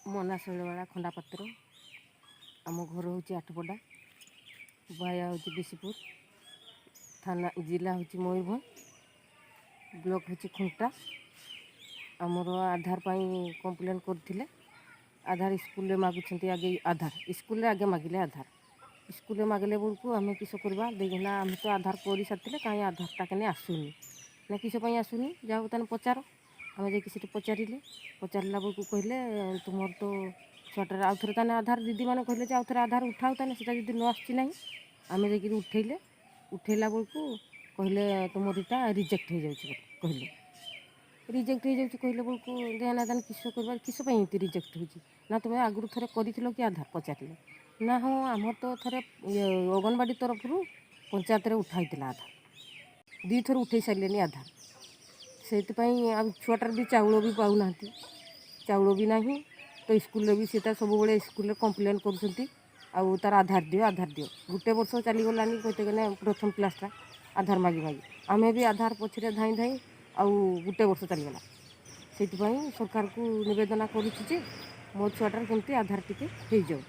मना शैलवाड़ा खंडापत्र आम घर हूँ आठपड़ा बाया हूँ बिशपुर थाना जिला हूँ मयूरभंज ब्लॉक हूँ खुंटा आमर आधार कम्प्लेन करते आधार स्कूल मागुंट आगे आधार स्कूल आगे मागिले आधार स्कूल मागिले बेलू आम किस करवा देखना आम तो आधार कर सारी कहीं आधारटा के आसुनी ना किसपाई आसुनी जाओ तेन पचार आम जाकि पचारे पचारा बेलू कहले तुम तो छुआटार आउ थे आधार दीदी मैंने कहले आउ थे आधार उठाओ तेना से न आसना आम जा उठेले उठेला बेलू कहले तुम दुटा रिजेक्ट हो जाए कहले रिजेक्ट हो जाए कहले बेलू देना देन किस करवा किसपाई एमती रिजेक्ट हो तुम आगुरी थे कर कि आधार पचारे ना हाँ आम तो थे अंगनवाड़ी तरफ पंचायत उठाई आधार दी थर उठे सारे आधार से छुआटार भी चाउल भी पाऊना चाउल भी ना तो स्कूल भी सीता सब बड़े स्कूल कम्प्लेन कर तार आधार दियो गोटे वर्ष चलीगलानी कहते प्रथम क्लासटा आधार मागी मागी आम भी आधार पछरे धाई धाई आउ गोटे वर्ष चलीगला से सरकार को निवेदन करुचे मो छुआटार केमती आधार टिके हो जाऊ।